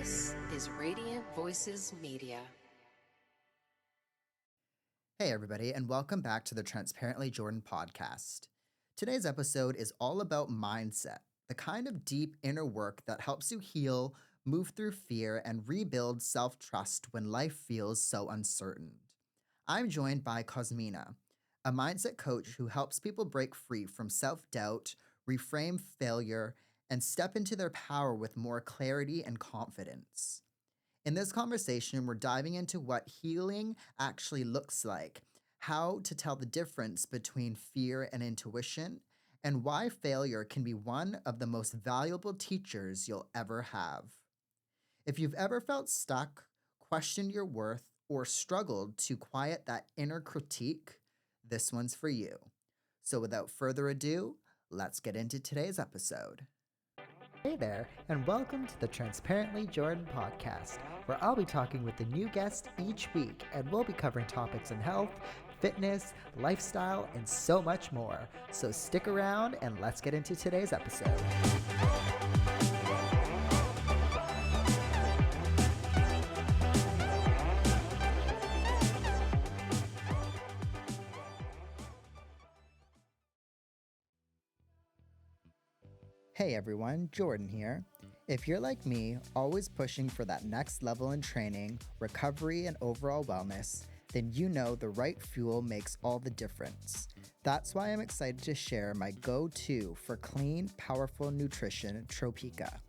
This is Radiant Voices Media. Hey, everybody, and welcome back to the Transparently Jordan podcast. Today's episode is all about mindset, the kind of deep inner work that helps you heal, move through fear, and rebuild self trust when life feels so uncertain. I'm joined by Cosmina, a mindset coach who helps people break free from self doubt, reframe failure, and step into their power with more clarity and confidence. In this conversation, we're diving into what healing actually looks like, how to tell the difference between fear and intuition, and why failure can be one of the most valuable teachers you'll ever have. If you've ever felt stuck, questioned your worth, or struggled to quiet that inner critique, this one's for you. So without further ado, let's get into today's episode. Hey there, and welcome to the Transparently Jordan podcast, where I'll be talking with a new guest each week, and we'll be covering topics in health, fitness, lifestyle, and so much more. So stick around and let's get into today's episode. Hey everyone, Jordan here. If you're like me, always pushing for that next level in training, recovery, and overall wellness, then you know the right fuel makes all the difference. That's why I'm excited to share my go-to for clean, powerful nutrition, Tropika.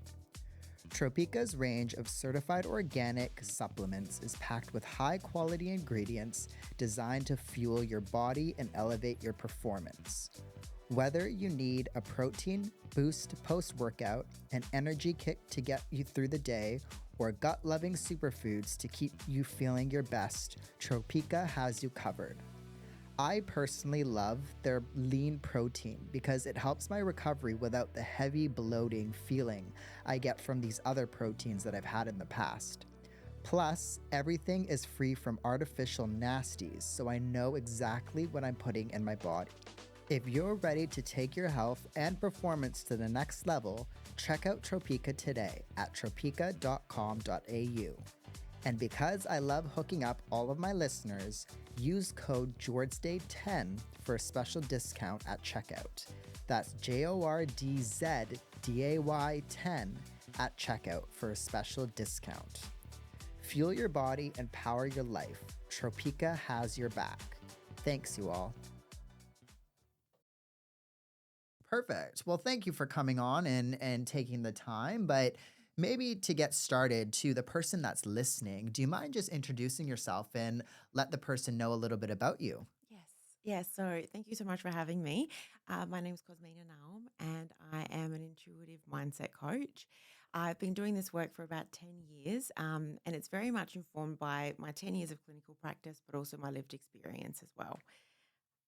Tropika's range of certified organic supplements is packed with high-quality ingredients designed to fuel your body and elevate your performance. Whether you need a protein boost post-workout, an energy kick to get you through the day, or gut-loving superfoods to keep you feeling your best, Tropika has you covered. I personally love their lean protein because it helps my recovery without the heavy bloating feeling I get from these other proteins that I've had in the past. Plus, everything is free from artificial nasties, so I know exactly what I'm putting in my body. If you're ready to take your health and performance to the next level, check out Tropika today at tropika.com.au. And because I love hooking up all of my listeners, use code JORDSDAY10 for a special discount at checkout. That's JORDZDAY10 at checkout for a special discount. Fuel your body and power your life. Tropika has your back. Thanks, you all. Perfect. Well, thank you for coming on and taking the time. But maybe to get started, to the person that's listening, do you mind just introducing yourself and let the person know a little bit about you? Yes. Yes. So thank you so much for having me. My name is Cosmina Naum, and I am an intuitive mindset coach. I've been doing this work for about 10 years, and it's very much informed by my 10 years of clinical practice, but also my lived experience as well.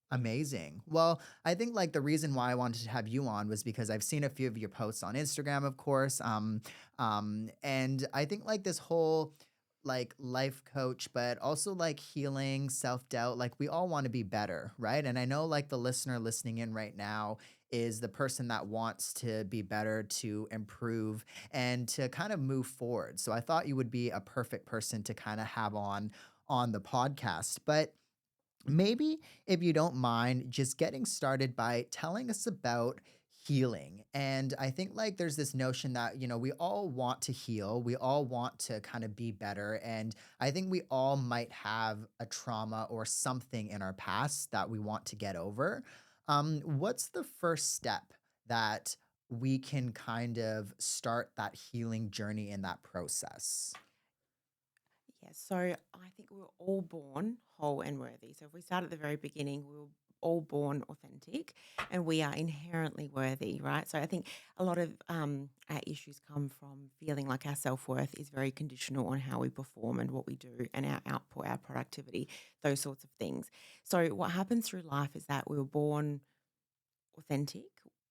Amazing. Well, I think like the reason why I wanted to have you on was because I've seen a few of your posts on Instagram, of course. And I think like this whole like life coach, but also like healing, self-doubt, like we all want to be better, right? And I know like the listener listening in right now is the person that wants to be better, to improve, and to kind of move forward. So I thought you would be a perfect person to kind of have on the podcast. But maybe if you don't mind just getting started by telling us about healing. And I think like there's this notion that, we all want to heal, we all want to kind of be better. And I think we all might have a trauma or something in our past that we want to get over. What's the first step that we can kind of start that healing journey in that process? Yes. So I think we were all born whole and worthy. So if we start at the very beginning, we were all born authentic and we are inherently worthy, right? So I think a lot of our issues come from feeling like our self worth is very conditional on how we perform and what we do and our output, our productivity, those sorts of things. So what happens through life is that we were born authentic.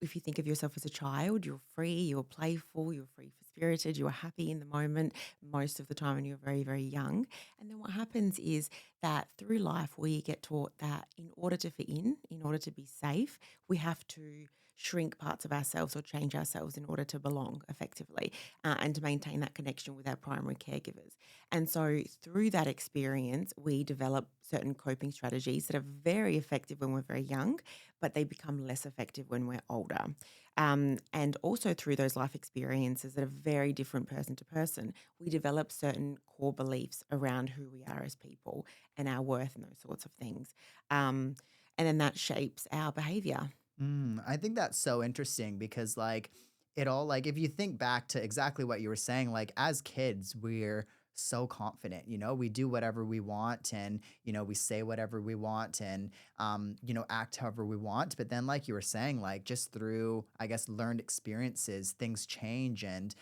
If you think of yourself as a child, you're free, you're playful, you're free spirited, you're happy in the moment most of the time, and you're very, very young. And then what happens is that through life, we get taught that in order to fit in order to be safe, we have to shrink parts of ourselves or change ourselves in order to belong effectively and to maintain that connection with our primary caregivers. And so through that experience, we develop certain coping strategies that are very effective when we're very young, but they become less effective when we're older. And also through those life experiences that are very different person to person, we develop certain core beliefs around who we are as people and our worth and those sorts of things. Um, and then that shapes our behavior. I think that's so interesting because, like, it all, like, if you think back to exactly what you were saying, like, as kids, we're so confident, we do whatever we want and, we say whatever we want and, act however we want. But then, like you were saying, like, just through, I guess, learned experiences, things change. And,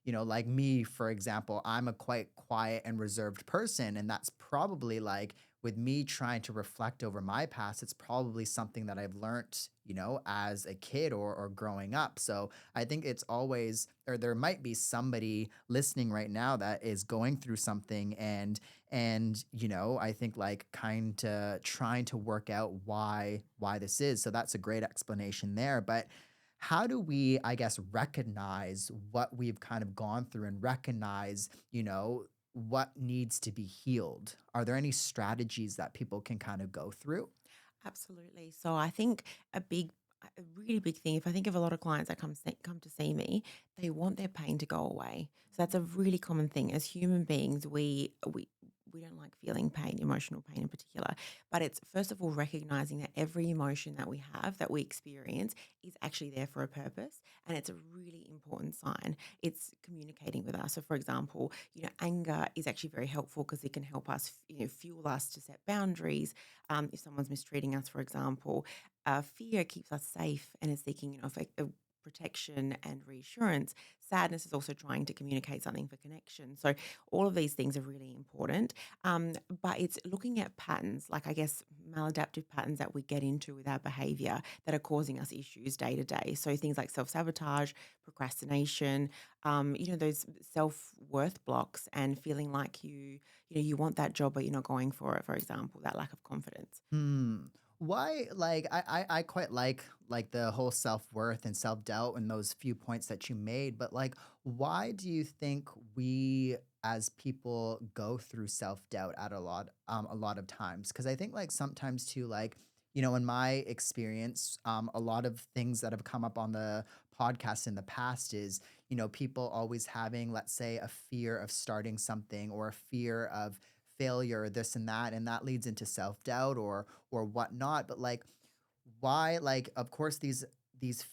like me, for example, I'm a quite quiet and reserved person. And that's probably like, with me trying to reflect over my past, it's probably something that I've learned, as a kid or growing up. So I think it's always, or there might be somebody listening right now that is going through something and I think like kind of trying to work out why this is. So that's a great explanation there. But how do we, I guess, recognize what we've kind of gone through and recognize, what needs to be healed? Are there any strategies that people can kind of go through? Absolutely. So I think a really big thing. If I think of a lot of clients that come to see me, they want their pain to go away. So that's a really common thing. As human beings, we don't like feeling pain, emotional pain in particular. But it's first of all recognizing that every emotion that we have, that we experience, is actually there for a purpose, and it's a really important sign. It's communicating with us. So, for example, anger is actually very helpful because it can help us, fuel us to set boundaries if someone's mistreating us, for example. Fear keeps us safe and is seeking, protection and reassurance. Sadness is also trying to communicate something for connection. So all of these things are really important. But it's looking at patterns, like I guess maladaptive patterns that we get into with our behavior that are causing us issues day to day. So things like self-sabotage, procrastination, those self-worth blocks and feeling like you want that job but you're not going for it, for example, that lack of confidence. Hmm. Why, like, I quite like the whole self-worth and self-doubt and those few points that you made, but like why do you think we as people go through self-doubt at a lot of times? Because I think like sometimes too, like, in my experience, a lot of things that have come up on the podcast in the past is, people always having, let's say, a fear of starting something or a fear of failure, this and that leads into self-doubt or whatnot. But like why, like, of course these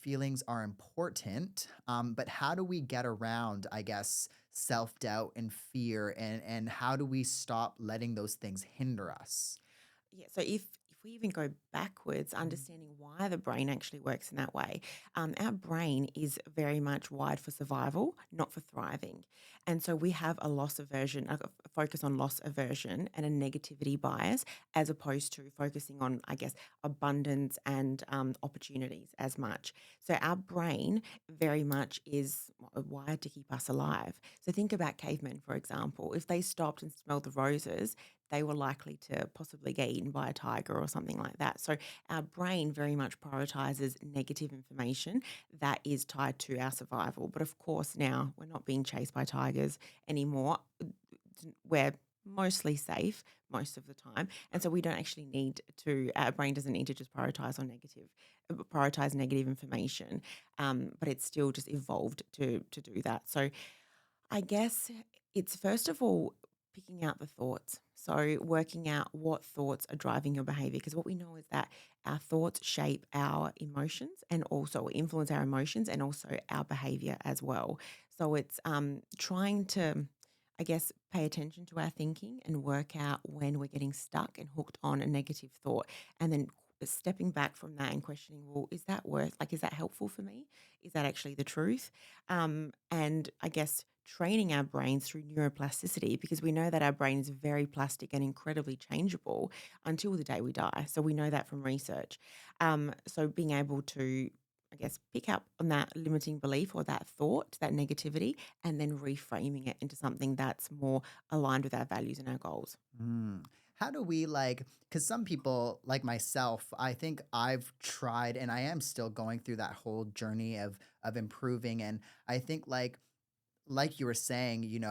feelings are important, but how do we get around, I guess, self-doubt and fear, and how do we stop letting those things hinder us? Yeah, so if we even go backwards, understanding why the brain actually works in that way, our brain is very much wired for survival, not for thriving. And so we have a loss aversion, a focus on loss aversion and a negativity bias, as opposed to focusing on, I guess, abundance and opportunities as much. So our brain very much is wired to keep us alive. So think about cavemen, for example. If they stopped and smelled the roses, they were likely to possibly get eaten by a tiger or something like that. So our brain very much prioritizes negative information that is tied to our survival. But of course, now we're not being chased by tigers anymore. We're mostly safe most of the time. And so we don't actually need to, our brain doesn't need to just prioritize negative information. But it's still just evolved to do that. So I guess it's first of all picking out the thoughts. So, working out what thoughts are driving your behavior. Because what we know is that our thoughts shape our emotions and also influence our emotions and also our behavior as well. So, it's trying to, I guess, pay attention to our thinking and work out when we're getting stuck and hooked on a negative thought. And then stepping back from that and questioning, well, is that helpful for me? Is that actually the truth? And I guess training our brains through neuroplasticity because we know that our brain is very plastic and incredibly changeable until the day we die. So we know that from research. So being able to, I guess, pick up on that limiting belief or that thought, that negativity, and then reframing it into something that's more aligned with our values and our goals. Mm. how do we like, because some people like myself, I think I've tried and I am still going through that whole journey of improving. And I think like you were saying,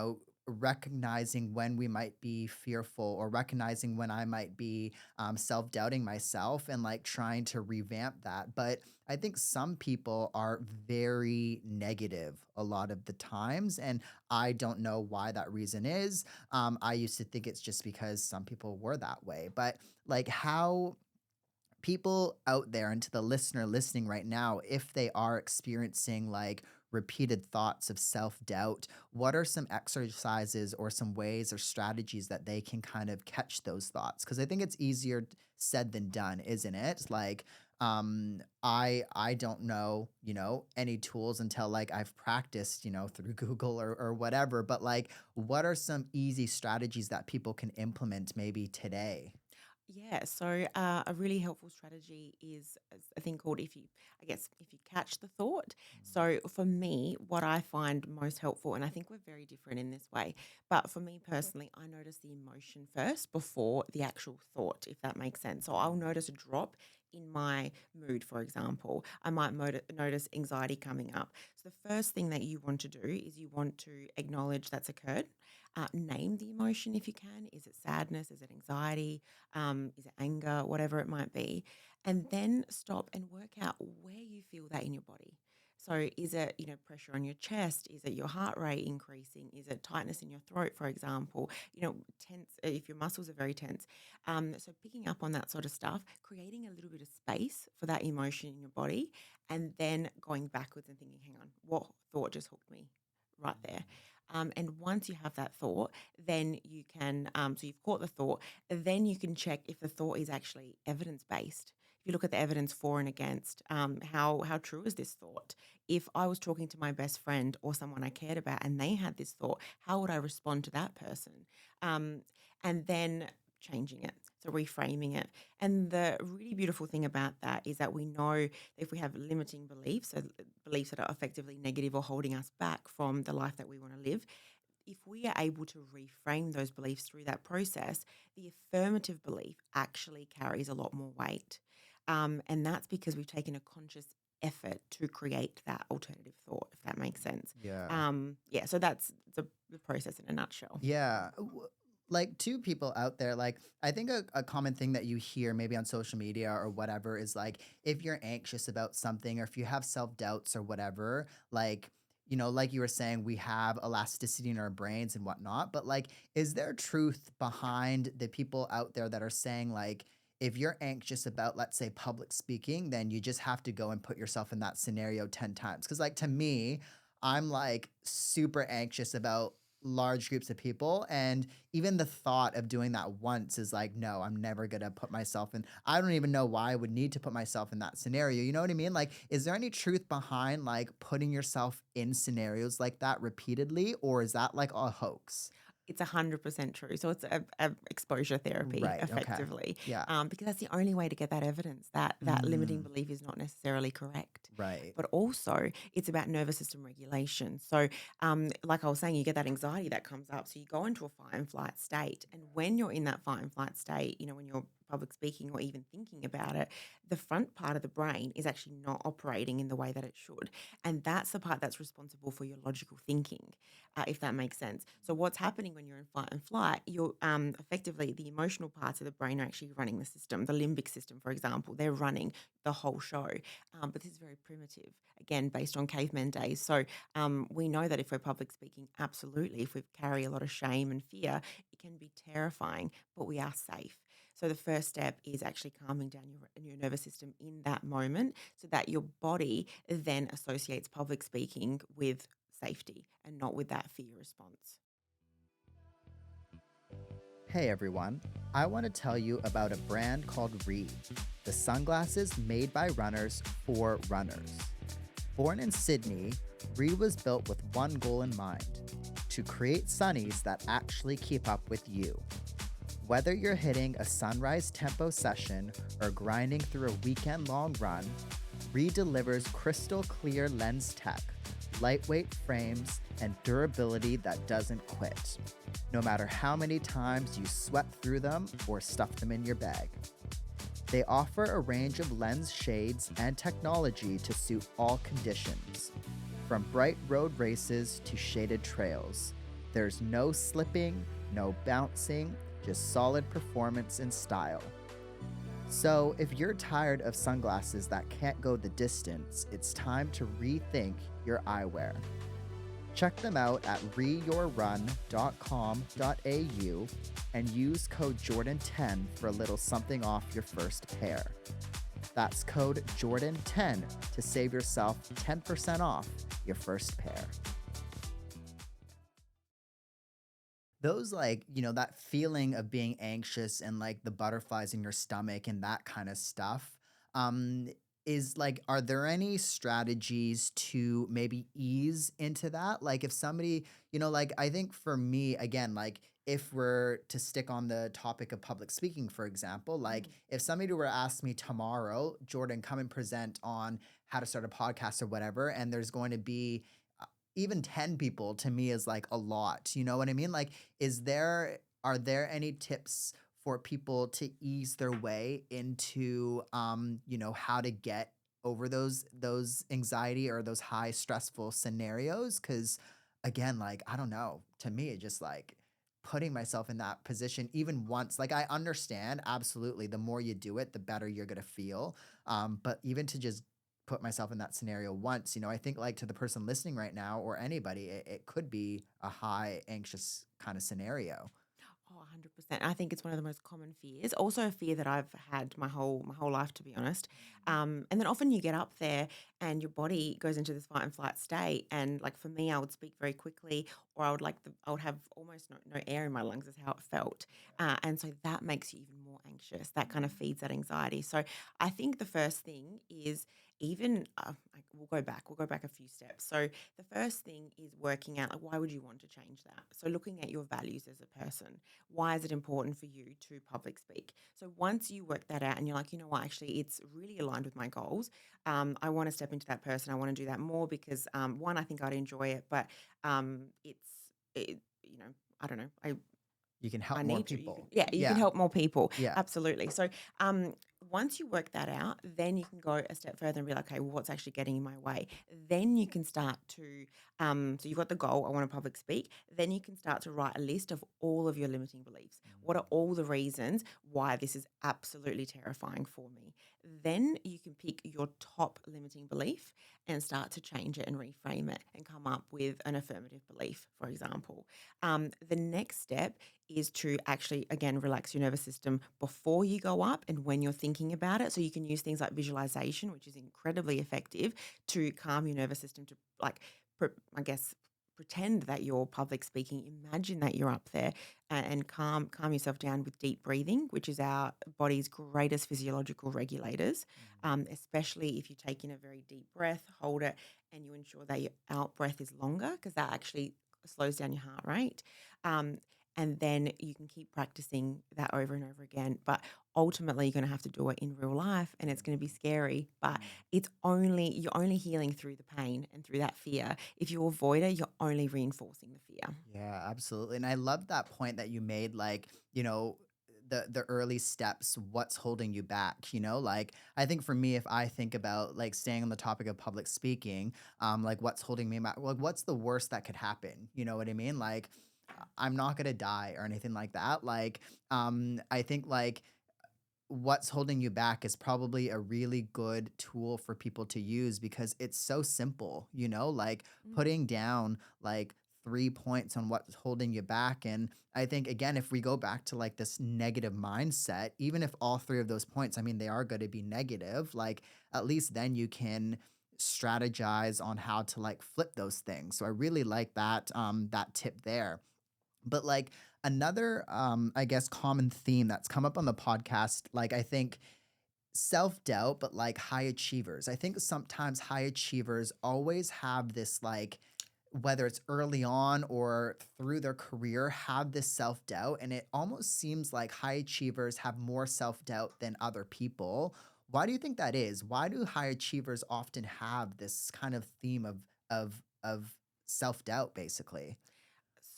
recognizing when we might be fearful or recognizing when I might be self doubting myself and like trying to revamp that. But I think some people are very negative a lot of the times. And I don't know why that reason is. I used to think it's just because some people were that way. But like, how people out there and to the listener listening right now, if they are experiencing like repeated thoughts of self doubt, what are some exercises or some ways or strategies that they can kind of catch those thoughts? Because I think it's easier said than done, isn't it? Like, I don't know, any tools until like I've practiced, through Google or whatever. But like, what are some easy strategies that people can implement maybe today? Yeah, so a really helpful strategy is a thing called I guess, if you catch the thought. So for me, what I find most helpful, and I think we're very different in this way, but for me personally, I notice the emotion first before the actual thought, if that makes sense. So I'll notice a drop in my mood, for example. I might notice anxiety coming up. So the first thing that you want to do is you want to acknowledge that's occurred. Name the emotion if you can. Is it sadness? Is it anxiety? Is it anger, whatever it might be, and then stop and work out where you feel that in your body. So is it, pressure on your chest? Is it your heart rate increasing? Is it tightness in your throat, for example? Tense if your muscles are very tense. So picking up on that sort of stuff, creating a little bit of space for that emotion in your body, and then going backwards and thinking, hang on, what thought just hooked me right there? And once you have that thought, then you can, so you've caught the thought, then you can check if the thought is actually evidence based. If you look at the evidence for and against, how true is this thought? If I was talking to my best friend or someone I cared about and they had this thought, how would I respond to that person? Um, and then changing it, so reframing it. And the really beautiful thing about that is that we know that if we have limiting beliefs, so beliefs that are effectively negative or holding us back from the life that we want to live, if we are able to reframe those beliefs through that process, the affirmative belief actually carries a lot more weight. And that's because we've taken a conscious effort to create that alternative thought, if that makes sense. Yeah. Yeah, so that's the process in a nutshell. Yeah. Like, to people out there, like, I think a common thing that you hear maybe on social media or whatever is like, if you're anxious about something or if you have self doubts or whatever, like, like you were saying, we have elasticity in our brains and whatnot. But like, is there truth behind the people out there that are saying, like, if you're anxious about, let's say, public speaking, then you just have to go and put yourself in that scenario 10 times? Because, like, to me, I'm like super anxious about large groups of people. And even the thought of doing that once is like, no, I'm never going to put myself in. I don't even know why I would need to put myself in that scenario. You know what I mean? Like, is there any truth behind like putting yourself in scenarios like that repeatedly? Or is that like a hoax? It's 100% true. So it's a exposure therapy Right. Okay. effectively, Yeah. because that's the only way to get that evidence that that limiting Mm, belief is not necessarily correct. right. But also, it's about nervous system regulation. So, like I was saying, you get that anxiety that comes up. So you go into a fight and flight state, and when you're in that fight and flight state, when you're public speaking or even thinking about it, the front part of the brain is actually not operating in the way that it should, and that's the part that's responsible for your logical thinking, if that makes sense. So what's happening when you're in fight and flight, you're effectively the emotional parts of the brain are actually running the system. The limbic system, for example, they're running the whole show. But this is very primitive, again, based on caveman days. So we know that if we're public speaking, absolutely, if we carry a lot of shame and fear, it can be terrifying, but we are safe. So the first step is actually calming down your nervous system in that moment so that your body then associates public speaking with safety and not with that fear response. Hey everyone, I want to tell you about a brand called Reed, the sunglasses made by runners for runners. Born in Sydney, Reed was built with one goal in mind: to create sunnies that actually keep up with you. Whether you're hitting a sunrise tempo session or grinding through a weekend long run, Reed delivers crystal clear lens tech, lightweight frames, and durability that doesn't quit, no matter how many times you sweat through them or stuff them in your bag. They offer a range of lens shades and technology to suit all conditions, from bright road races to shaded trails. There's no slipping, no bouncing, just solid performance and style. So, if you're tired of sunglasses that can't go the distance, it's time to rethink your eyewear. Check them out at reyourrun.com.au and use code Jordan10 for a little something off your first pair. That's code Jordan10 to save yourself 10% off your first pair. Those, that feeling of being anxious and like the butterflies in your stomach and that kind of stuff, um is like, are there any strategies to maybe ease into that? Like if somebody, like I think for me again, like if we're to stick on the topic of public speaking, for example, like Mm. if somebody were to ask me tomorrow, Jordan, come and present on how to start a podcast or whatever, and there's going to be even 10 people, to me is like a lot. You know what I mean? Like, are there any tips for people to ease their way into how to get over those anxiety or those high stressful scenarios? Cause again, like, I don't know. To me, it just like putting myself in that position even once, like I understand absolutely the more you do it, the better you're gonna feel. But even to just put myself in that scenario once, I think like to the person listening right now or anybody, it could be a high anxious kind of scenario. Oh, 100%. I think it's one of the most common fears. Also a fear that I've had my whole life, to be honest. And then often you get up there and your body goes into this fight and flight state. And like for me, I would speak very quickly, or I would have almost no air in my lungs, is how it felt. And so that makes you even more anxious. That kind of feeds that anxiety. So I think the first thing is even like we'll go back a few steps. So the first thing is working out, like, why would you want to change that? So looking at your values as a person. Why is it important for you to public speak? So once you work that out and you're like, you know what, actually, it's really aligned with my goals. I want to step into that person. I want to do that more because one, I think I'd enjoy it, but it's it, you know, I don't know. You can I help more need to. You can, people. yeah, you can Yeah. help more people. Yeah. Absolutely. So, um, once you work that out, then you can go a step further and be like, okay, well, what's actually getting in my way? Then you can start to, so you've got the goal, I want to public speak. Then you can start to write a list of all of your limiting beliefs. What are all the reasons why this is absolutely terrifying for me? Then you can pick your top limiting belief and start to change it and reframe it and come up with an affirmative belief, for example. The next step is to actually, again, relax your nervous system before you go up and when you're thinking about it. So you can use things like visualization, which is incredibly effective to calm your nervous system to, like, I guess, pretend that you're public speaking. Imagine that you're up there and calm yourself down with deep breathing, which is our body's greatest physiological regulators. Especially if you take in a very deep breath, hold it, and you ensure that your out breath is longer because that actually slows down your heart rate. Um, and then you can keep practicing that over and over again. But ultimately, you're going to have to do it in real life, and it's going to be scary. But you're only healing through the pain and through that fear. If you avoid it, you're only reinforcing the fear. Yeah, absolutely. And I love that point that you made, like, the early steps, what's holding you back, like I think for me, if I think about like staying on the topic of public speaking, like what's holding me back, like what's the worst that could happen? You know what I mean? Like I'm not gonna die or anything like that. Like, I think like what's holding you back is probably a really good tool for people to use because it's so simple, like Mm. putting down like 3 points on what's holding you back. And I think, again, if we go back to like this negative mindset, even if all three of those points, I mean, they are going to be negative, like at least then you can strategize on how to like flip those things. So I really like that tip there. But like another I guess common theme that's come up on the podcast, like I think self-doubt, but like high achievers. I think sometimes high achievers always have this like whether it's early on or through their career have this self-doubt, and it almost seems like high achievers have more self-doubt than other people. Why do you think that is? Why do high achievers often have this kind of theme of of self-doubt basically?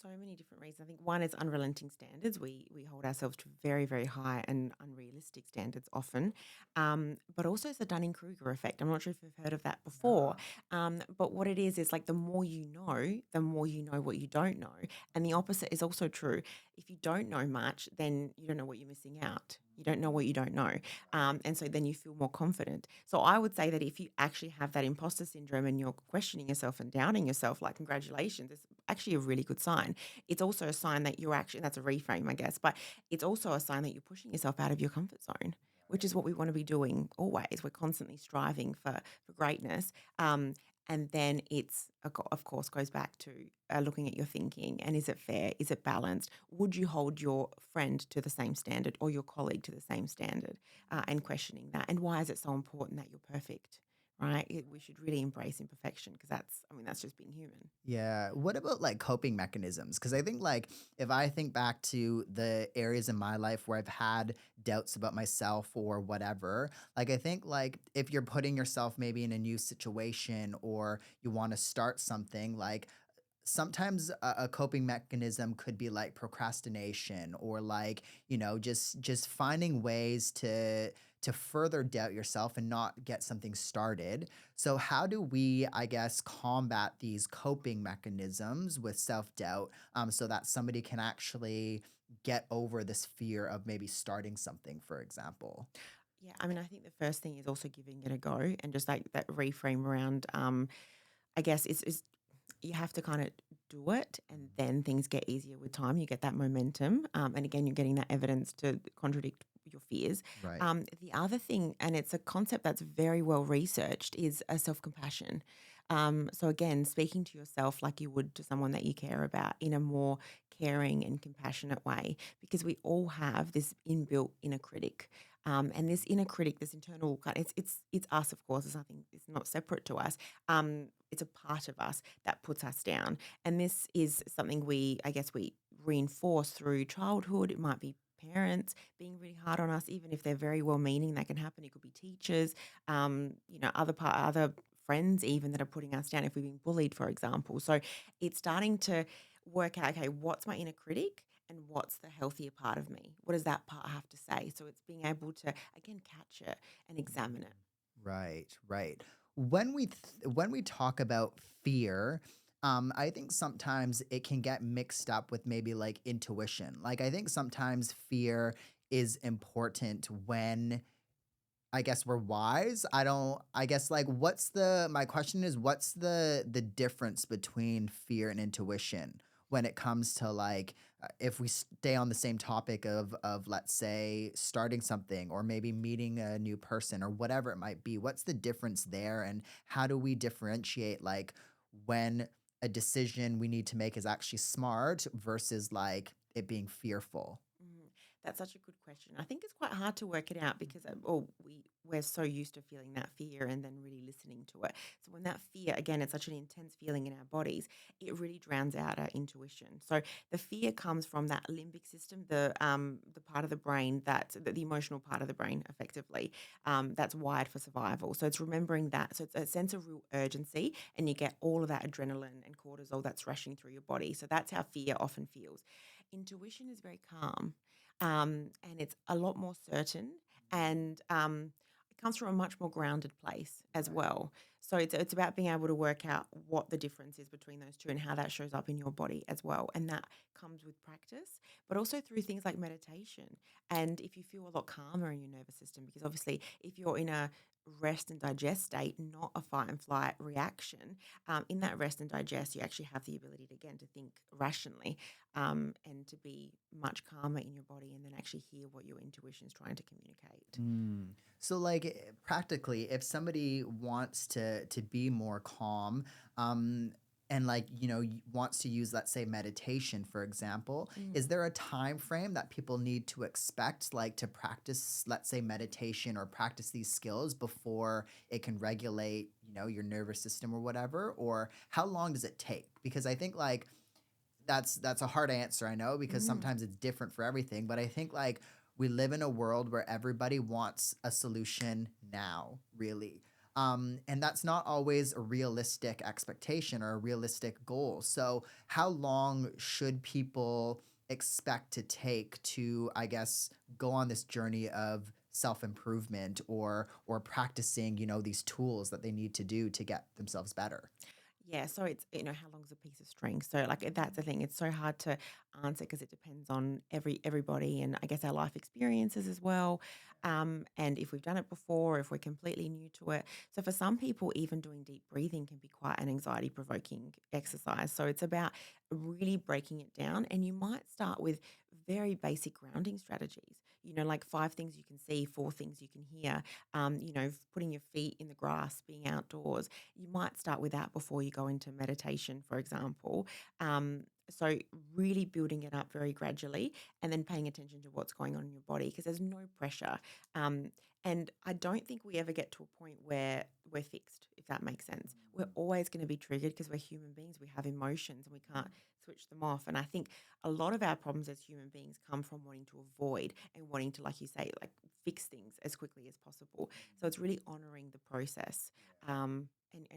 So many different reasons. I think one is unrelenting standards. We hold ourselves to very, very high and unrealistic standards often, but also it's the Dunning Kruger effect. I'm not sure if you've heard of that before, Ah, but what it is like the more you know what you don't know, and the opposite is also true. If you don't know much, then you don't know what you're missing out. You don't know what you don't know, and so then you feel more confident. So I would say that if you actually have that imposter syndrome and you're questioning yourself and doubting yourself, like congratulations, it's actually a really good sign. It's also a sign that you're actually that's a reframe, I guess, but it's also a sign that you're pushing yourself out of your comfort zone, which is what we want to be doing always. We're constantly striving for greatness. And then of course, goes back to looking at your thinking and is it fair? Is it balanced? Would you hold your friend to the same standard or your colleague to the same standard? And questioning that. And why is it so important that you're perfect? Right? We should really embrace imperfection because that's just being human. yeah. What about like coping mechanisms? Because I think like if I think back to the areas in my life where I've had doubts about myself or whatever, like I think like if you're putting yourself maybe in a new situation or you want to start something, like sometimes a coping mechanism could be like procrastination or like just finding ways to further doubt yourself and not get something started. So how do we, I guess, combat these coping mechanisms with self-doubt, so that somebody can actually get over this fear of maybe starting something, for example? Yeah, I mean, I think the first thing is also giving it a go and just like that reframe around. I guess is you have to kind of do it, and then things get easier with time. You get that momentum, and again, you're getting that evidence to contradict your fears. Right. The other thing, and it's a concept that's very well researched, is a self compassion. So again, speaking to yourself like you would to someone that you care about in a more caring and compassionate way, because we all have this inbuilt inner critic. And this inner critic, this internal kind, it's us, of course. It's nothing. It's not separate to us. It's a part of us that puts us down, and this is something I guess, we reinforce through childhood. It might be parents being really hard on us, even if they're very well meaning. That can happen. It could be teachers, other friends, even that are putting us down if we've been bullied, for example. So it's starting to work out. Okay, what's my inner critic? And what's the healthier part of me? What does that part have to say? So it's being able to, again, catch it and examine it. Right, right. When we talk about fear, I think sometimes it can get mixed up with maybe like intuition. Like I think sometimes fear is important when I guess we're wise. I don't I guess like what's the my question is what's the difference between fear and intuition when it comes to like if we stay on the same topic of let's say starting something or maybe meeting a new person or whatever it might be. What's the difference there and how do we differentiate like when a decision we need to make is actually smart versus like it being fearful? Mhm. That's such a good question. I think it's quite hard to work it out because we're so used to feeling that fear and then really listening to it. So when that fear, again, it's such an intense feeling in our bodies, it really drowns out our intuition. So the fear comes from that limbic system, the part of the brain the emotional part of the brain, effectively, that's wired for survival. So it's remembering that. So it's a sense of real urgency, and you get all of that adrenaline and cortisol that's rushing through your body. So that's how fear often feels. Intuition is very calm, and it's a lot more certain, and it comes from a much more grounded place as Right. well. So it's about being able to work out what the difference is between those two and how that shows up in your body as well. And that comes with practice, but also through things like meditation. And if you feel a lot calmer in your nervous system, because obviously if you're in a rest and digest state, not a fight and flight reaction, in that rest and digest, you actually have the ability to, again, to think rationally, and to be much calmer in your body and then actually hear what your intuition is trying to communicate. Mm. So like practically if somebody wants to be more calm and like wants to use let's say meditation for example, Mm. is there a time frame that people need to expect like to practice let's say meditation or practice these skills before it can regulate your nervous system or whatever, or how long does it take? Because I think like that's a hard answer, I know, because Mm. sometimes it's different for everything, but I think like we live in a world where everybody wants a solution now, really. And that's not always a realistic expectation or a realistic goal. So, how long should people expect to take to, I guess, go on this journey of self-improvement or practicing, these tools that they need to do to get themselves better? Yeah, so it's how long's a piece of string? So like that's the thing. It's so hard to answer because it depends on everybody and I guess our life experiences as well. And if we've done it before, if we're completely new to it. So for some people, even doing deep breathing can be quite an anxiety provoking exercise. So it's about really breaking it down. And you might start with very basic grounding strategies. Like 5 things you can see, 4 things you can hear. Putting your feet in the grass, being outdoors, you might start with that before you go into meditation, for example. So really building it up very gradually and then paying attention to what's going on in your body because there's no pressure. Um, and I don't think we ever get to a point where we're fixed, if that makes sense. We're always going to be triggered because we're human beings. We have emotions and we can't switch them off. And I think a lot of our problems as human beings come from wanting to avoid and wanting to, like you say, like fix things as quickly as possible. So it's really honoring the process and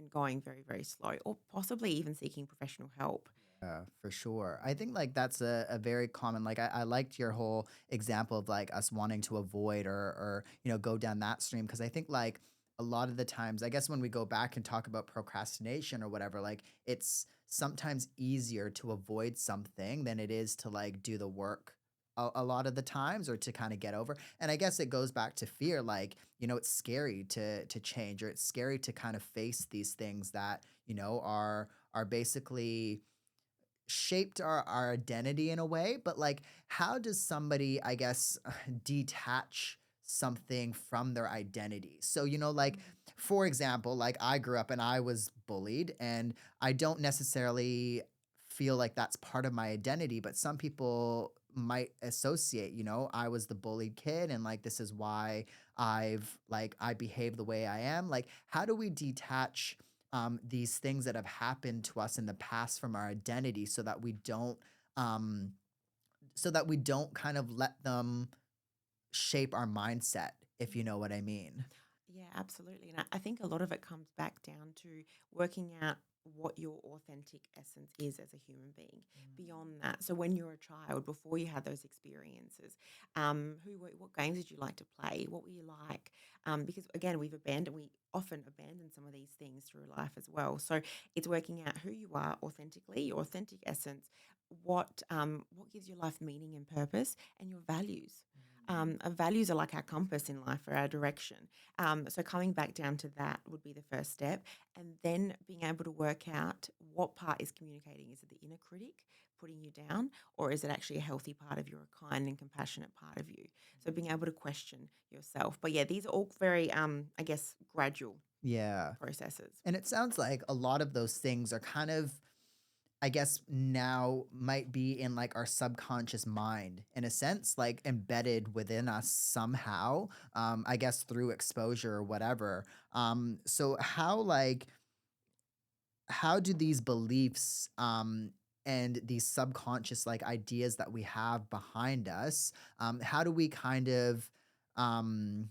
going very, very slow, or possibly even seeking professional help. Yeah, for sure. I think like that's a very common like I liked your whole example of like us wanting to avoid or go down that stream because I think like a lot of the times I guess when we go back and talk about procrastination or whatever like it's sometimes easier to avoid something than it is to like do the work a lot of the times or to kind of get over. And I guess it goes back to fear like it's scary to change or it's scary to kind of face these things that are basically shaped our identity in a way, but like how does somebody, I guess, detach something from their identity? So, like for example, like I grew up and I was bullied and I don't necessarily feel like that's part of my identity, but some people might associate, I was the bullied kid and like this is why I behave the way I am. Like how do we detach these things that have happened to us in the past from our identity um, so that we don't kind of let them shape our mindset, if you know what I mean. Yeah, absolutely. And I think a lot of it comes back down to working out what your authentic essence is as a human being beyond that. So when you're a child, before you had those experiences, what games did you like to play? What were you like? Because again, we often abandon some of these things through life as well. So it's working out who you are authentically, your authentic essence, what gives your life meaning and purpose, and your values. Our values are like our compass in life or our direction. So coming back down to that would be the first step, and then being able to work out what part is communicating. Is it the inner critic putting you down, or is it actually a healthy part of you, a kind and compassionate part of you? So being able to question yourself. But yeah, these are all very, I guess, gradual Yeah. processes. And it sounds like a lot of those things are kind of I guess now might be in like our subconscious mind in a sense, like embedded within us somehow. I guess through exposure or whatever. So how do these beliefs and these subconscious like ideas that we have behind us, how do we kind of um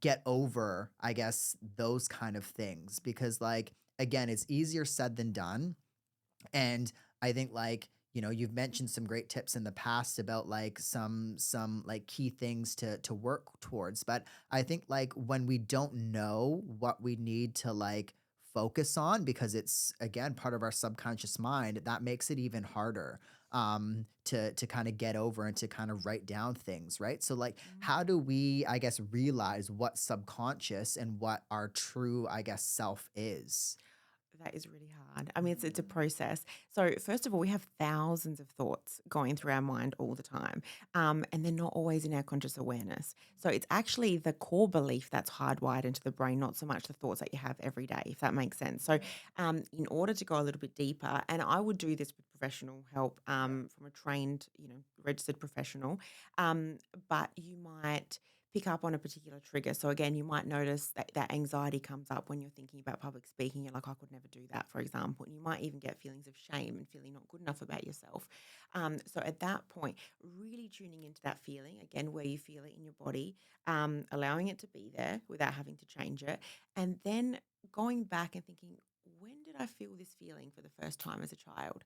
get over, I guess, those kind of things? Because like again, it's easier said than done and I think like, you've mentioned some great tips in the past about like some like key things to work towards, but I think like when we don't know what we need to like focus on because it's again part of our subconscious mind, that makes it even harder to kind of get over and to kind of write down things, right? So like how do we, I guess, realize what subconscious and what our true, I guess, self is? That is really hard. I mean, it's a process. So first of all, we have thousands of thoughts going through our mind all the time, and they're not always in our conscious awareness. So it's actually the core belief that's hardwired into the brain, not so much the thoughts that you have every day, if that makes sense. So, in order to go a little bit deeper, and I would do this with professional help from a trained, registered professional, but you might pick up on a particular trigger. So again, you might notice that that anxiety comes up when you're thinking about public speaking. You're like, I could never do that, for example. And you might even get feelings of shame and feeling not good enough about yourself. So at that point, really tuning into that feeling, again, where you feel it in your body, allowing it to be there without having to change it. And then going back and thinking, when did I feel this feeling for the first time as a child?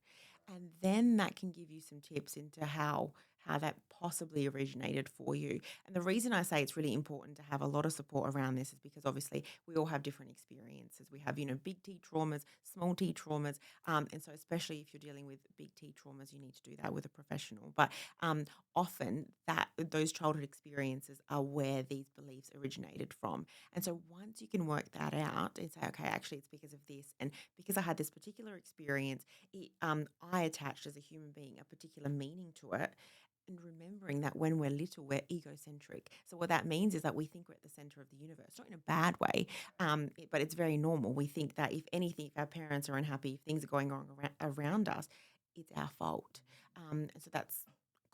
And then that can give you some tips into how that possibly originated for you. And the reason I say it's really important to have a lot of support around this is because obviously we all have different experiences. We have, big T traumas, small T traumas. And so, especially if you're dealing with big T traumas, you need to do that with a professional. But often those childhood experiences are where these beliefs originated from. And so, once you can work that out and say, okay, actually, it's because of this. And because I had this particular experience, I attached as a human being a particular meaning to it, and remembering that when we're little, we're egocentric. So what that means is that we think we're at the center of the universe, not in a bad way, but it's very normal. We think that if anything, if our parents are unhappy, if things are going wrong around us, it's our fault. And so that's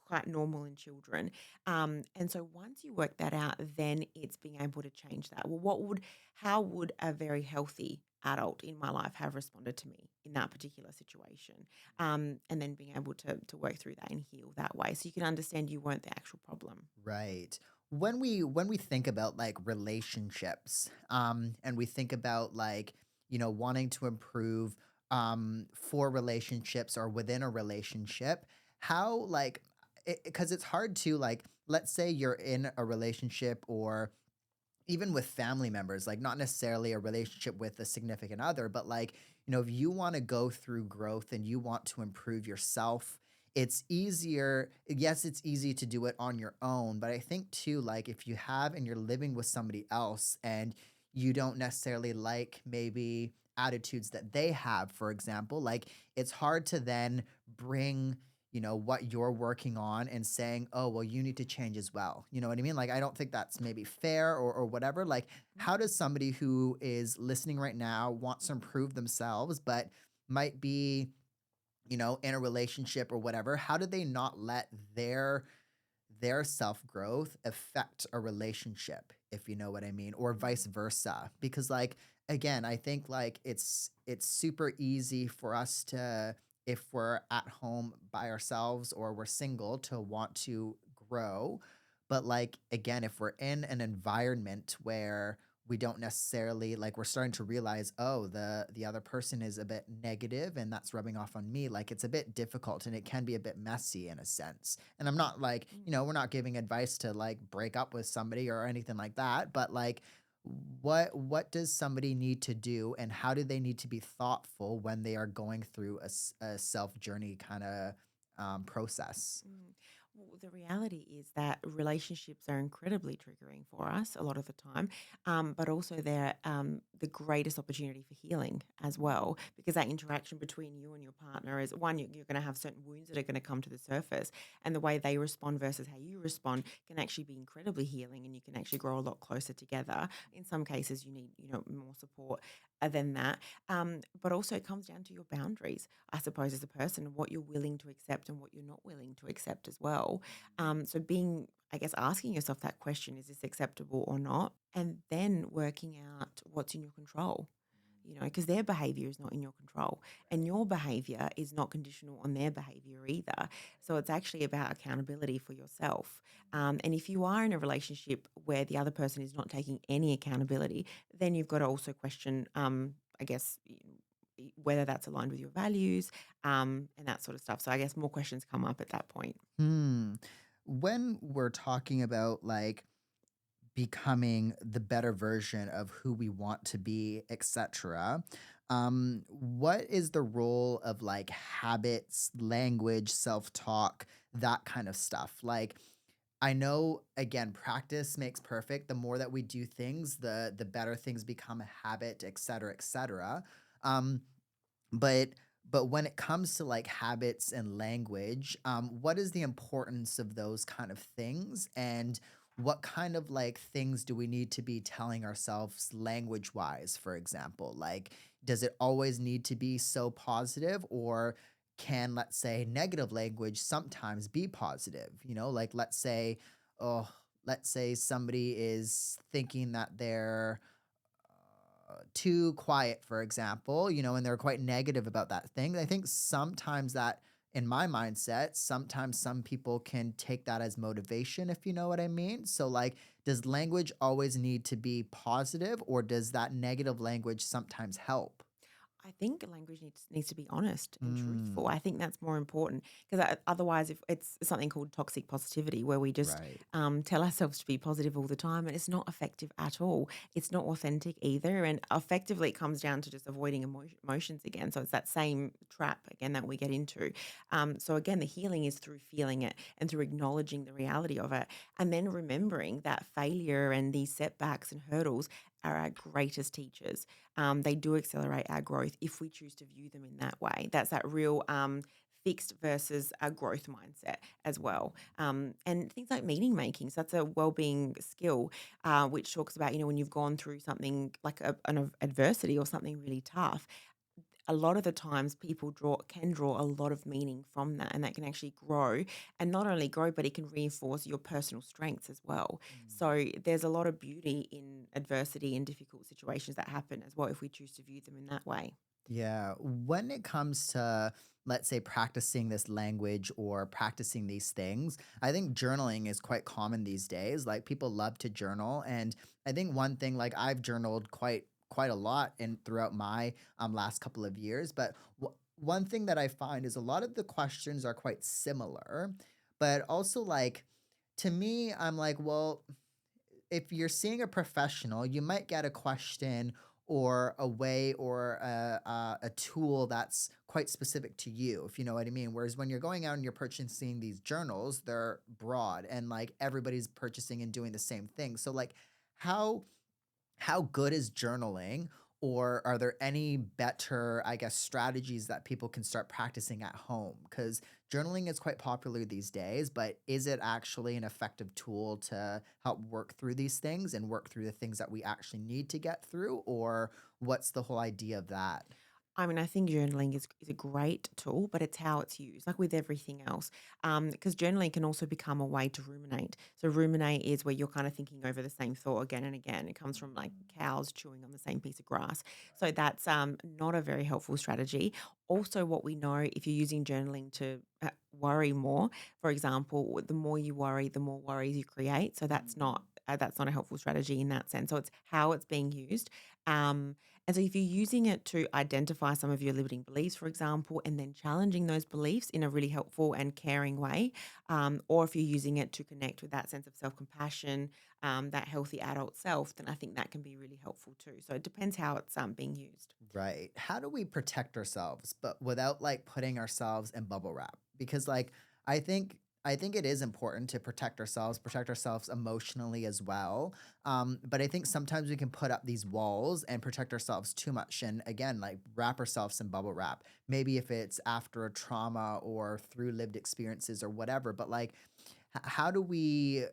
quite normal in children. And so once you work that out, then it's being able to change that. Well, how would a very healthy adult in my life have responded to me in that particular situation? And then being able to work through that and heal that way, so you can understand you weren't the actual problem. Right. When we think about like relationships, and we think about like, wanting to improve for relationships or within a relationship, how like because it's hard to like, let's say you're in a relationship or even with family members, like not necessarily a relationship with a significant other, but like, if you want to go through growth and you want to improve yourself, it's easier. Yes, it's easy to do it on your own, but I think too, like if you have and you're living with somebody else and you don't necessarily like maybe attitudes that they have, for example, like it's hard to then bring what you're working on and saying, oh, well, you need to change as well. You know what I mean? Like, I don't think that's maybe fair or whatever. Like, how does somebody who is listening right now wants to improve themselves, but might be, in a relationship or whatever? How do they not let their self growth affect a relationship, if you know what I mean, or vice Mhm. versa? Because like again, I think like it's super easy for us to, if we're at home by ourselves or we're single, to want to grow. But like again, if we're in an environment where we don't necessarily like, we're starting to realize, oh, the other person is a bit negative and that's rubbing off on me, like it's a bit difficult and it can be a bit messy in a sense. And I'm not like, Mm. we're not giving advice to like break up with somebody or anything like that, but like what does somebody need to do and how do they need to be thoughtful when they are going through a self journey kind of process? Mm. Well, the reality is that relationships are incredibly triggering for us a lot of the time, but also they're the greatest opportunity for healing as well, because that interaction between you and your partner is one, you're going to have certain wounds that are going to come to the surface, and the way they respond versus how you respond can actually be incredibly healing, and you can actually grow a lot closer together. In some cases, you need more support than that, but also it comes down to your boundaries, I suppose, as a person, and what you're willing to accept and what you're not willing to accept as well. So being, I guess, asking yourself that question, is this acceptable or not? And then working out what's in your control, because their behavior is not in your control and your behavior is not conditional on their behavior either. So it's actually about accountability for yourself. And if you are in a relationship where the other person is not taking any accountability, then you've got to also question, I guess, whether that's aligned with your values, and that sort of stuff. So I guess more questions come up at that point. Hmm. When we're talking about like becoming the better version of who we want to be, etc. What is the role of like habits, language, self-talk, that kind of stuff? Like I know again, practice makes perfect. The more that we do things, the better things become a habit, etc., etc. Um, but but when it comes to like habits and language, what is the importance of those kind of things, and what kind of like things do we need to be telling ourselves language wise, for example? Like, does it always need to be so positive, or can, let's say, negative language sometimes be positive? Like let's say, oh, let's say somebody is thinking that they're too quiet, for example, and they're quite negative about that thing. I think sometimes that, in my mindset, sometimes some people can take that as motivation, if you know what I mean. So, like, does language always need to be positive, or does that negative language sometimes help? I think language needs to be honest and truthful. Mm, I think that's more important because otherwise, if it's something called toxic positivity, where we just right. tell ourselves to be positive all the time, and it's not effective at all. It's not authentic either, and effectively, it comes down to just avoiding emotions again. So it's that same trap again that we get into. So again, the healing is through feeling it and through acknowledging the reality of it, and then remembering that failure and these setbacks and hurdles are our greatest teachers. They do accelerate our growth if we choose to view them in that way. That's that real fixed versus a growth mindset as well. And things like meaning making. So that's a well-being skill, which talks about, when you've gone through something like an adversity or something really tough, a lot of the times people can draw a lot of meaning from that, and that can actually grow, and not only grow, but it can reinforce your personal strengths as well. So there's a lot of beauty in adversity and difficult situations that happen as well if we choose to view them in that way. Yeah. When it comes to, let's say, practicing this language or practicing these things, I think journaling is quite common these days. Like, people love to journal. And I think one thing, like, I've journaled quite a lot in throughout my last couple of years. But one thing that I find is a lot of the questions are quite similar, but also, like, to me, I'm like, well, if you're seeing a professional, you might get a question or a way or a tool that's quite specific to you, if you know what I mean. Whereas when you're going out and you're purchasing these journals, they're broad and like everybody's purchasing and doing the same thing. So, like, how how good is journaling, or are there any better, I guess, strategies that people can start practicing at home? Because journaling is quite popular these days, but is it actually an effective tool to help work through these things and work through the things that we actually need to get through? Or what's the whole idea of that? I mean, I think journaling is a great tool, but it's how it's used, like with everything else. Because journaling can also become a way to ruminate. So, ruminate is where you're kind of thinking over the same thought again and again. It comes from like cows chewing on the same piece of grass. So, that's not a very helpful strategy. Also, what we know if you're using journaling to worry more, for example, the more you worry, the more worries you create. So, that's not a helpful strategy in that sense. So, it's how it's being used. Um, and so if you're using it to identify some of your limiting beliefs, for example, and then challenging those beliefs in a really helpful and caring way, or if you're using it to connect with that sense of self-compassion, that healthy adult self, then I think that can be really helpful too. So it depends how it's being used. Right. How do we protect ourselves, but without like putting ourselves in bubble wrap? Because, like, I think I think it is important to protect ourselves emotionally as well. But I think sometimes we can put up these walls and protect ourselves too much, and again, like, wrap ourselves in bubble wrap. Maybe if it's after a trauma or through lived experiences or whatever. But, like, how do we,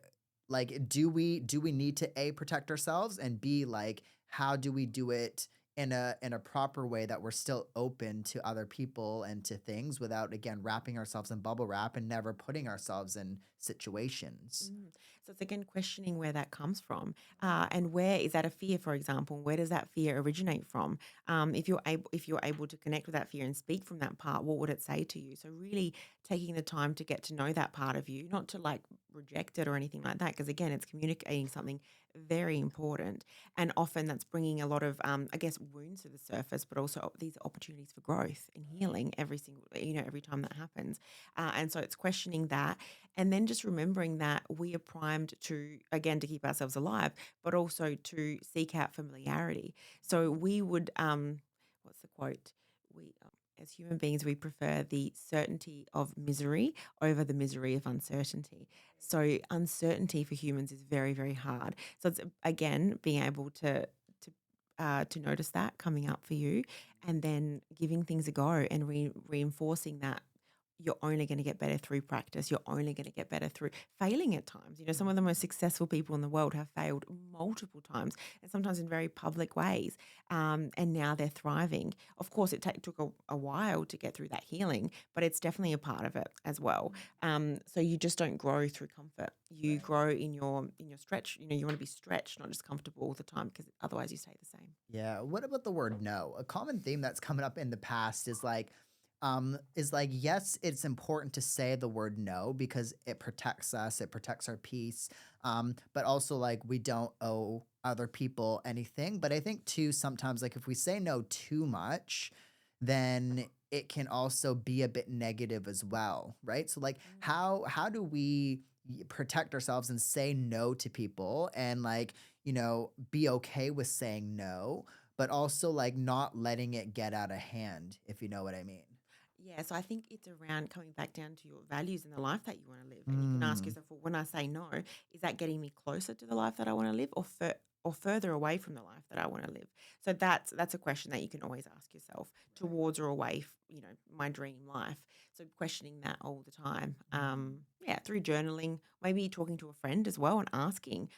like, do we need to a protect ourselves, and b, like, how do we do it in a proper way that we're still open to other people and to things without, again, wrapping ourselves in bubble wrap and never putting ourselves in situations? Mm. So it's again questioning where that comes from, and where is that a fear, for example? Where does that fear originate from? If you're able to connect with that fear and speak from that part, what would it say to you? So really taking the time to get to know that part of you, not to like reject it or anything like that, because again, it's communicating something very important, and often that's bringing a lot of, I guess, wounds to the surface, but also these opportunities for growth and healing every single, every time that happens, and so it's questioning that and then just remembering that we are primed to, again, to keep ourselves alive, but also to seek out familiarity. So we would, what's the quote? As human beings, we prefer the certainty of misery over the misery of uncertainty. So uncertainty for humans is very, very hard. So it's again being able to notice that coming up for you, and then giving things a go and reinforcing that you're only going to get better through practice. You're only going to get better through failing at times. Some of the most successful people in the world have failed multiple times and sometimes in very public ways. And now they're thriving. Of course, took a while to get through that healing, but it's definitely a part of it as well. So you just don't grow through comfort. You Right. grow in your stretch. You want to be stretched, not just comfortable all the time, because otherwise you stay the same. Yeah. What about the word no? A common theme that's coming up in the past is like, yes, it's important to say the word no because it protects us, it protects our peace. But also like we don't owe other people anything. But I think too, sometimes like if we say no too much, then it can also be a bit negative as well, right? So like how do we protect ourselves and say no to people and like, be okay with saying no, but also like not letting it get out of hand, if you know what I mean. Yeah, so I think it's around coming back down to your values and the life that you want to live. And you can ask Mm. yourself, well, when I say no, is that getting me closer to the life that I want to live, or further away from the life that I want to live? So that's a question that you can always ask yourself, towards or away, my dream life. So questioning that all the time. Yeah, through journaling, maybe talking to a friend as well, and asking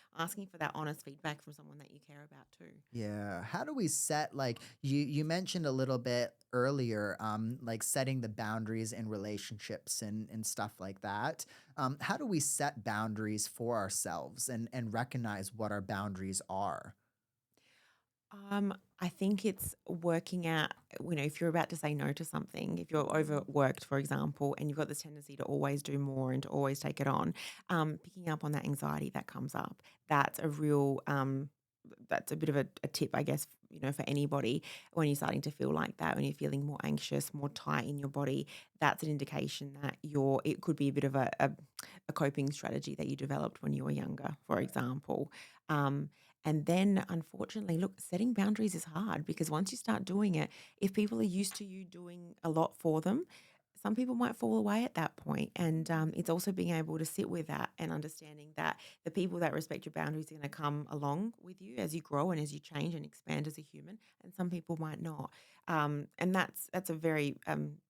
for that honest feedback from someone that you care about too. Yeah. How do we set like you mentioned a little bit earlier, like setting the boundaries in relationships and stuff like that. How do we set boundaries for ourselves and recognize what our boundaries are? I think it's working out, if you're about to say no to something, if you're overworked, for example, and you've got this tendency to always do more and to always take it on, picking up on that anxiety that comes up, that's a real, that's a bit of a tip, I guess, for anybody when you're starting to feel like that, when you're feeling more anxious, more tight in your body, that's an indication that it could be a bit of a coping strategy that you developed when you were younger, for example. Um, and then, unfortunately, look, setting boundaries is hard because once you start doing it, if people are used to you doing a lot for them, some people might fall away at that point. And it's also being able to sit with that and understanding that the people that respect your boundaries are going to come along with you as you grow and as you change and expand as a human. And some people might not. And that's a very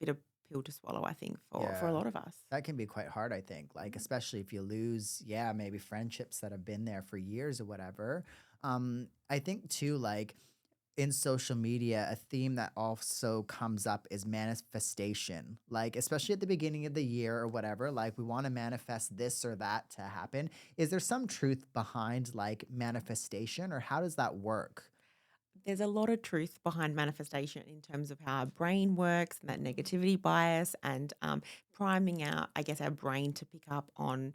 bitter pill to swallow, I think, for a Yeah. lot of us. That can be quite hard, I think. Like, especially if you lose, yeah, maybe friendships that have been there for years or whatever. I think too, like in social media, a theme that also comes up is manifestation. Like, especially at the beginning of the year or whatever, like we want to manifest this or that to happen. Is there some truth behind like manifestation or how does that work? There's a lot of truth behind manifestation in terms of how our brain works and that negativity bias, and priming out, I guess, our brain to pick up on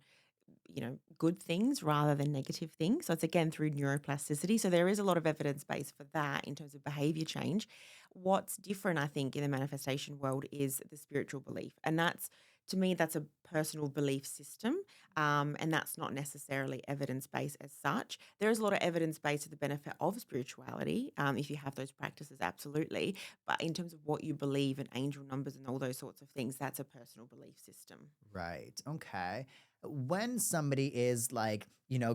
good things rather than negative things. So it's again through neuroplasticity. So there is a lot of evidence base for that in terms of behavior change. What's different, I think, in the manifestation world is the spiritual belief, and that's, to me, that's a personal belief system, and that's not necessarily evidence based as such. There is a lot of evidence based to the benefit of spirituality, if you have those practices, absolutely. But in terms of what you believe in angel numbers and all those sorts of things, that's a personal belief system. Right. Okay. When somebody is like,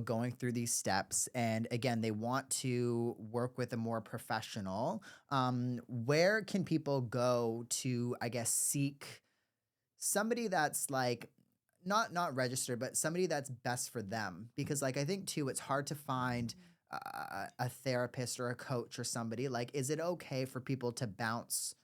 going through these steps and again, they want to work with a more professional, where can people go to, I guess, seek somebody that's like not registered, but somebody that's best for them? Because like I think too, it's hard to find a therapist or a coach or somebody. Like, is it okay for people to bounce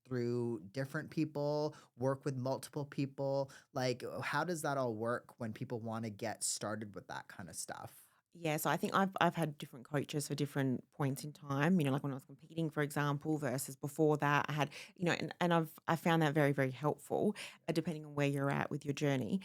through different people, work with multiple people? Like, how does that all work when people want to get started with that kind of stuff? Yeah, so I think I've had different coaches for different points in time. Like when I was competing, for example, versus before that, I had, and I found that very, very helpful, depending on where you're at with your journey.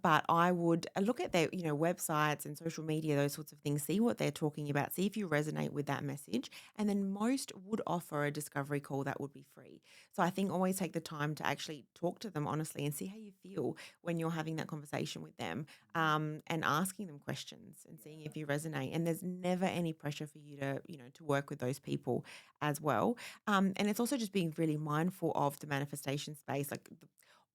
But I would look at their websites and social media, those sorts of things, see what they're talking about, see if you resonate with that message, and then most would offer a discovery call that would be free. So I think always take the time to actually talk to them honestly and see how you feel when you're having that conversation with them, and asking them questions and seeing if you resonate. And there's never any pressure for you to work with those people as well. And it's also just being really mindful of the manifestation space. Like the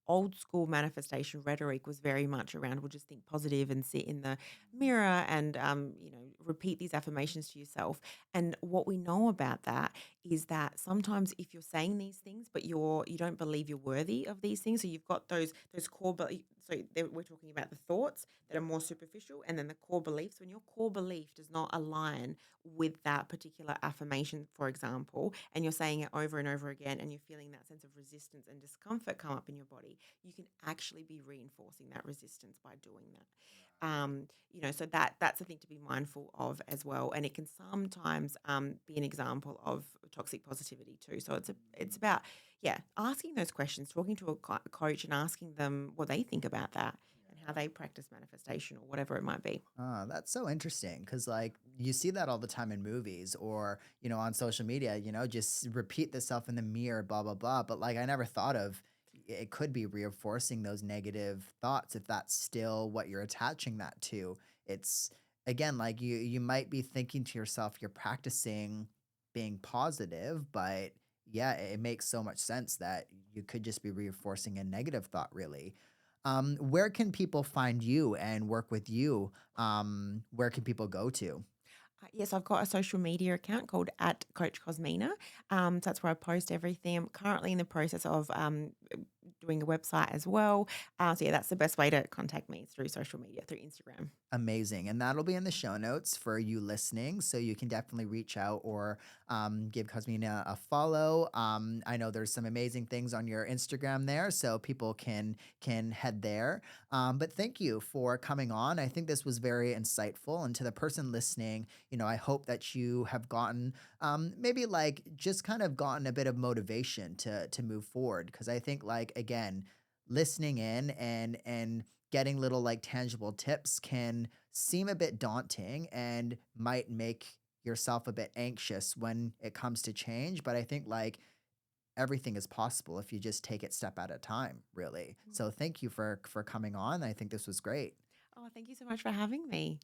old school manifestation rhetoric was very much around, we'll just think positive and sit in the mirror and, repeat these affirmations to yourself. And what we know about that is that sometimes if you're saying these things, but you don't believe you're worthy of these things, so you've got those core. We're talking about the thoughts that are more superficial, and then the core beliefs. When your core belief does not align with that particular affirmation, for example, and you're saying it over and over again, and you're feeling that sense of resistance and discomfort come up in your body, you can actually be reinforcing that resistance by doing that. So that's a thing to be mindful of as well, and it can sometimes be an example of toxic positivity too. So it's about asking those questions, talking to a coach, and asking them what they think about that and how they practice manifestation or whatever it might be. That's so interesting because, like, you see that all the time in movies or, on social media, just repeat the self in the mirror, blah, blah, blah. But, like, I never thought of it could be reinforcing those negative thoughts if that's still what you're attaching that to. It's, again, like you might be thinking to yourself, you're practicing being positive, but yeah, it makes so much sense that you could just be reinforcing a negative thought, really. Where can people find you and work with you? Where can people go to? Yes, I've got a social media account called at Coach Cosmina. So that's where I post everything. I'm currently in the process of doing a website as well. So yeah, that's the best way to contact me is through social media, through Instagram. Amazing. And that'll be in the show notes for you listening. So you can definitely reach out or give Cosmina a follow. I know there's some amazing things on your Instagram there, so people can head there. But thank you for coming on. I think this was very insightful. And to the person listening, I hope that you have gotten maybe like just kind of gotten a bit of motivation to move forward. Cause I think like again, listening in and getting little like tangible tips can seem a bit daunting and might make yourself a bit anxious when it comes to change. But I think like everything is possible if you just take it step at a time, really. Mm. So thank you for coming on. I think this was great. Oh, thank you so much for having me.